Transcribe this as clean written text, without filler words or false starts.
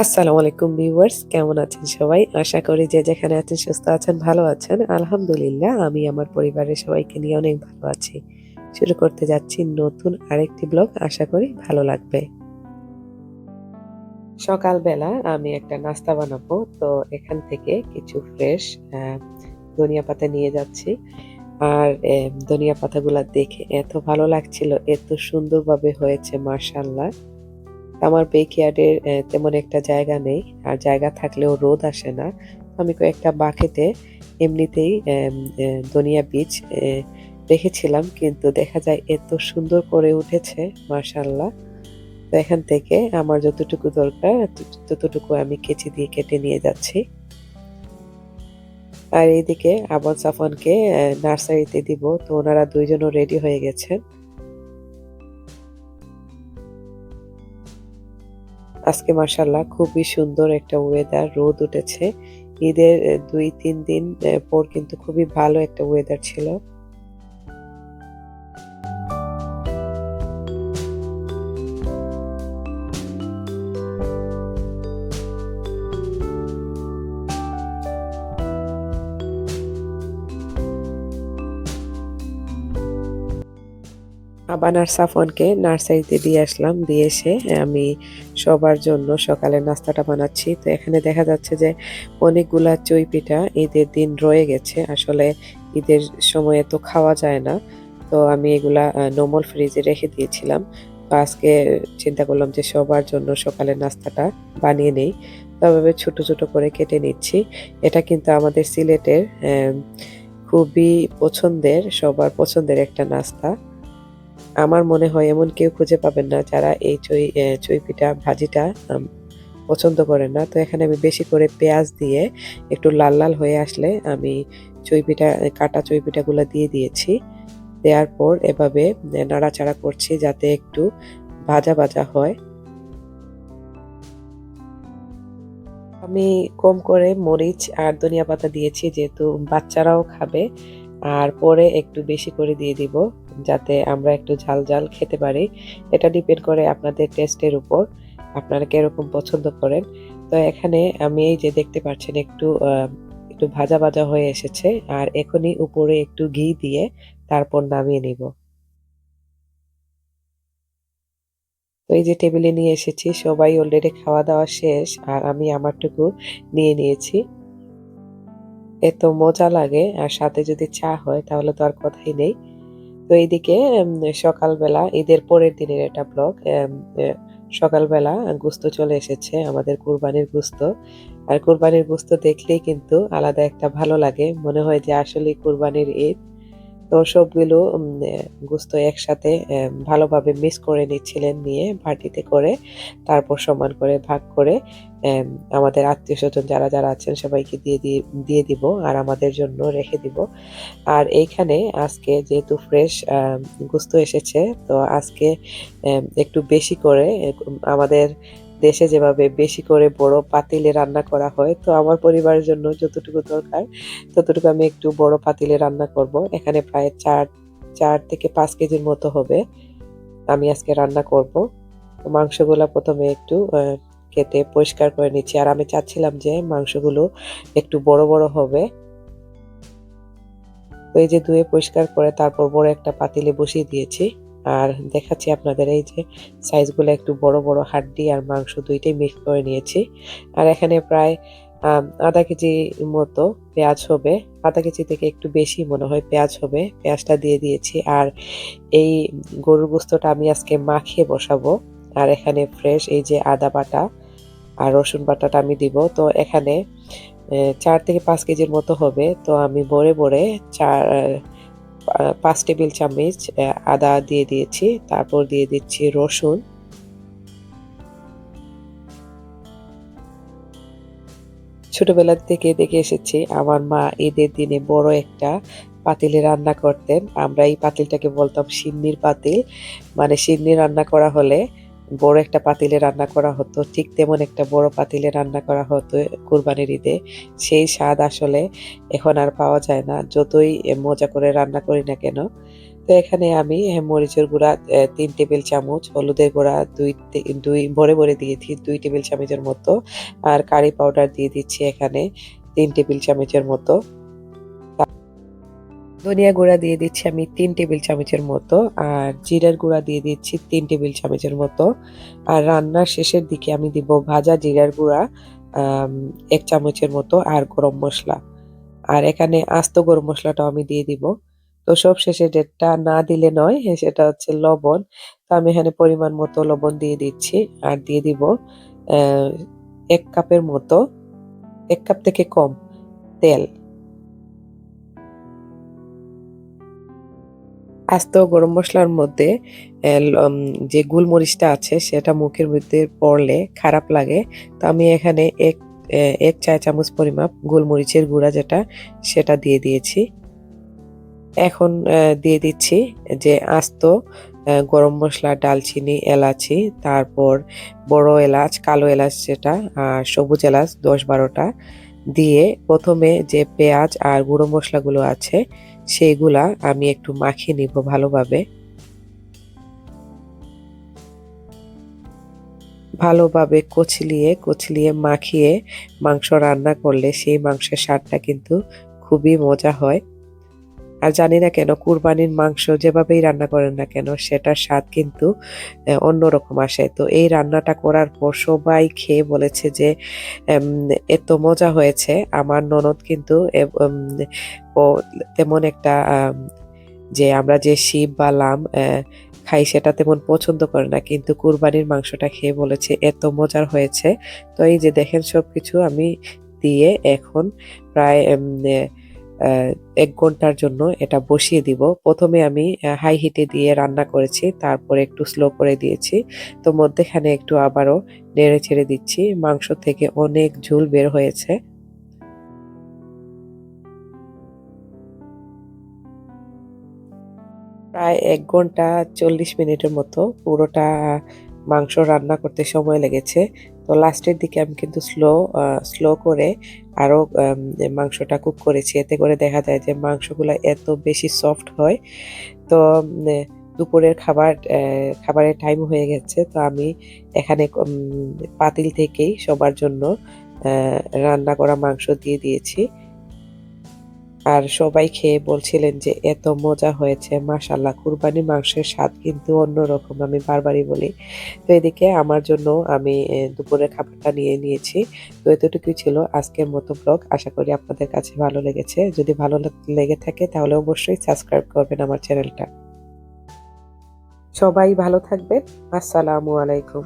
আসসালামু আলাইকুম ভিউয়ার্স, কেমন আছেন সবাই? আশা করি যে যেখানে আছেন সুস্থ আছেন, ভালো আছেন। আলহামদুলিল্লাহ আমি আমার পরিবারের সবাইকে নিয়ে অনেক ভালো আছি। শুরু করতে যাচ্ছি নতুন আরেকটি ব্লগ, আশা করি ভালো লাগবে। সকালবেলা আমি একটা নাস্তা বানাবো। তো এখান থেকে কিছু ফ্রেশ আ ধনিয়া পাতা নিয়ে যাচ্ছি। আর ধনিয়া পাতাগুলা দেখে এত ভালো লাগছিল, এত সুন্দরভাবে হয়েছে মাশাআল্লাহ। আমার ব্যাকইয়ার্ডে তেমন একটা জায়গা নেই। আর জায়গা থাকলেও রোদ আসে না। আমি কয়েকটা বাকেটে এমনিতেই ধনিয়া বীজ রেখেছিলাম। কিন্তু দেখা যায় এত সুন্দর করে উঠেছে মাশাআল্লাহ। তো এখান থেকে আমার যতটুকু দরকার ততটুকু আমি কেচি দিয়ে কেটে নিয়ে যাচ্ছি। আর এইদিকে আবুল সাফওয়ানকে নার্সারিতে দিব। তো ওনারা ২ জনও রেডি হয়ে গেছেন। আজকে মাশাআল্লাহ খুবই সুন্দর একটা ওয়েদার, রোদ উঠেছে। ঈদের ২-৩ দিন পর কিন্তু খুবই ভালো একটা ওয়েদার ছিল। আবান আর সাফওয়ানকে নার্সারিতে দিয়ে আসলাম। দিয়ে এসে আমি সবার জন্য সকালের নাস্তাটা বানাচ্ছি। তো এখানে দেখা যাচ্ছে যে অনেকগুলা চই পিঠা ঈদের দিন রয়ে গেছে। আসলে ঈদের সময়ে তো খাওয়া যায় না। তো আমি এগুলা নরমাল ফ্রিজে রেখে দিয়েছিলাম। তো আজকে চিন্তা করলাম যে সবার জন্য সকালের নাস্তাটা বানিয়ে নেই। তো এভাবে ছোট, ছোট করে কেটে নিচ্ছি। এটা কিন্তু আমাদের সিলেটের খুবই পছন্দের, সবার পছন্দের একটা নাস্তা। আমার মনে হয় এমন কেউ খুঁজে পাবেন না যারা এই চই পিঠা ভাজিটা পছন্দ করেন না। তো এখানে আমি বেশি করে পেঁয়াজ দিয়ে একটু লাল, লাল হয়ে আসলে আমি কাটা চই পিঠাগুলা দিয়ে দিয়েছি। দেওয়ার পর এভাবে নাড়াচাড়া করছি যাতে একটু ভাজা, ভাজা হয়। আমি কম করে মরিচ আর ধনিয়া পাতা দিয়েছি যেহেতু বাচ্চারাও খাবে। আর পরে একটু বেশি করে দিয়ে দিব যাতে আমরা একটু ঝাল, ঝাল খেতে পারি। এটা ডিপেন্ড করে আপনাদের টেস্টের উপর। আপনারা কিরকম পছন্দ করেন। তো এখানে আমি এই যে দেখতে পাচ্ছেন একটু ভাজা, ভাজা হয়ে এসেছে। আর এখনই উপরে একটু ঘি দিয়ে তারপর নামিয়ে নিব। তো এই যে টেবিলে নিয়ে এসেছি, সবাই অলরেডি খাওয়া-দাওয়া শেষ। আর আমি আমারটুকু নিয়ে নিয়েছি। এত মজা লাগে আর সাথে যদি চা হয় তাহলে তো আর কথাই নেই। তো এইদিকে সকালবেলা ঈদের পরের দিনের এটা ব্লগ। সকালবেলা গোস্ত চলে এসেছে আমাদের কুরবানির গোস্ত। আর কুরবানির গোস্ত দেখলেই কিন্তু আলাদা একটা ভালো লাগে। মনে হয় যে আসলেই কুরবানির ঈদ। তো সবগুলো গোস্ত একসাথে ভালোভাবে মিক্স করে নিচ্ছিলেন, নিয়ে বাটিতে করে তারপর সমান করে ভাগ করে এম আমাদের আত্মীয়স্বজন যারা, যারা আছেন সবাইকে দিয়ে দিব আর আমাদের জন্য রেখে দিব। আর এইখানে আজকে যেহেতু ফ্রেশ গোস্ত এসেছে, তো আজকে একটু বেশি করে আমাদের দেশে যেভাবে বেশি করে বড় পাতিলে রান্না করা হয়, তো আমার পরিবারের জন্য যতটুকু দরকার ততটুকু আমি একটু বড় পাতিলে রান্না করব। এখানে প্রায় ৪ থেকে ৫ কেজির মতো হবে। আমি আজকে রান্না করব। তো মাংসগুলা ১ম এ একটু কেটে পরিষ্কার করে নিচ্ছি। আর আমি চাচ্ছিলাম যে মাংসগুলো একটু বড়, বড় হবে। তো এই যে ধুয়ে পরিষ্কার করে তারপর বড় একটা পাতিলে বসিয়ে দিয়েছি। আর দেখাচ্ছি আপনাদের এই যে সাইজগুলো একটু বড়, বড় হাড্ডি আর মাংস ২ টাই মিক্স করে নিয়েছি। আর এখানে প্রায় ০.৫ কেজি মতো পেঁয়াজ হবে। ০.৫ কেজি থেকে একটু বেশি মনে হয় পেঁয়াজ হবে। পেঁয়াজটা দিয়ে দিয়েছি। আর এই গরুর গোস্তটা আমি আজকে মাখিয়ে বসাবো। আর এখানে ফ্রেশ এই যে আদা বাটা আর রসুন বাটাটা আমি দিব। তো এখানে ৪ থেকে ৫ কেজির মতো হবে। তো আমি ভরে, ভরে ৫ টেবিল চামচ আদা দিয়ে দিয়েছি। তারপর দিয়ে দিচ্ছি রসুন। ছোটবেলা থেকে দেখে এসেছি আমার মা ঈদের দিনে বড় একটা পাতিলে রান্না করতেন। আমরা এই পাতিলটাকে বলতাম সিন্নির পাতিল। মানে সিন্নি রান্না করা হলে বড় একটা পাতিলে রান্না করা হতো। ঠিক তেমন একটা বড় পাতিলে রান্না করা হতো কুরবানির ঈদে। সেই স্বাদ আসলে এখন আর পাওয়া যায় না। যতই মজা করে রান্না করি না কেন। তো এখানে আমি মরিচের গুঁড়া ৩ টেবিল চামচ, হলুদের গুঁড়া ২ ভরে, ভরে দিয়েছি ২ টেবিল চামচের মতো। আর কারি পাউডার দিয়ে দিচ্ছি এখানে ৩ টেবিল চামচের মতো। ধনিয়া গুঁড়া দিয়ে দিচ্ছি আমি ৩ টেবিল চামচের মতো। আর জিরার গুঁড়া দিয়ে দিচ্ছি ৩ টেবিল চামচের মতো। আর রান্নার শেষের দিকে আমি দিব ভাজা জিরার গুঁড়া ১ চামচের মতো আর গরম মসলা। আর এখানে আস্ত গরম মসলাটাও আমি দিয়ে দিব। তো সবশেষে যেটা না দিলে নয় সেটা হচ্ছে লবণ। তো আমি এখানে পরিমাণ মতো লবণ দিয়ে দিচ্ছি। আর দিয়ে দিব অ্যা ১ কাপের মতো, ১ কাপ থেকে কম তেল। আস্ত গরম মসলার মধ্যে যে গোলমরিচটা আছে সেটা মুখের মধ্যে পড়লে খারাপ লাগে। তো আমি এখানে ১ চা চামচ পরিমাপ গোলমরিচের গুঁড়া যেটা সেটা দিয়ে দিয়েছি। এখন দিয়ে দিচ্ছি যে আস্ত গরম মসলা, ডালচিনি, এলাচি, তারপর বড় এলাচ, কালো এলাচ যেটা, আর সবুজ এলাচ ১০-১২ টা দিয়ে ১ম এ যে পেঁয়াজ আর গুঁড়ো মসলাগুলো আছে সেইগুলা আমি একটু মাখিয়ে নিব ভালোভাবে। ভালোভাবে কচলিয়ে, কচলিয়ে মাখিয়ে মাংস রান্না করলে সেই মাংসের স্বাদটা কিন্তু খুবই মজা হয়। আর জানি না কেন কুরবানির মাংস যেভাবেই রান্না করেন না কেন সেটার স্বাদ কিন্তু অন্যরকম আসে। তো এই রান্নাটা করার পর সবাই খেয়ে বলেছে যে এম এত মজা হয়েছে। আমার ননদ কিন্তু ও তেমন একটা যে আমরা যে শিক বা লাম খাই সেটা তেমন পছন্দ করে না। কিন্তু কুরবানির মাংসটা খেয়ে বলেছে এত মজার হয়েছে। তো এই যে দেখেন সবকিছু আমি দিয়ে এখন প্রায় আ ১ ঘন্টার জন্য এটা বসিয়ে দিব। ১ম এ আমি হাই হিটে দিয়ে রান্না করেছি। তারপরে একটু স্লো করে দিয়েছি। তো মধ্যেখানে একটু আবারও নেড়ে-চেড়ে দিচ্ছি। মাংস থেকে অনেক ঝোল বের হয়েছে। প্রায় ১ ঘন্টা ৪০ মিনিটের মতো পুরোটা মাংস রান্না করতে সময় লেগেছে। তো লাস্টের দিকে আমি কিন্তু স্লো করে আরো মাংসটা কুক করেছি। এতে করে দেখা যায় যে মাংসগুলা এত বেশি সফট হয়। তো দুপুরের খাবারের টাইম হয়ে গেছে। তো আমি এখানে পাতিল থেকেই সবার জন্য অ্যা রান্না করা মাংস দিয়ে দিয়েছি। আর সবাই খেয়ে বলছিলেন যে এত মজা হয়েছে মাশাআল্লাহ কুরবানির মাংসের স্বাদ কিন্তু অন্যরকম আমি বারবারই বলি। তো এদিকে আমার জন্য আমি দুপুরের খাবারটা নিয়ে নিয়েছি। তো এতটুকুই ছিল আজকের মতো ব্লগ। আশা করি আপনাদের কাছে ভালো লেগেছে। যদি ভালো লেগে থাকে তাহলে অবশ্যই সাবস্ক্রাইব করবেন আমার চ্যানেলটা। সবাই ভালো থাকবেন। আসসালামু আলাইকুম।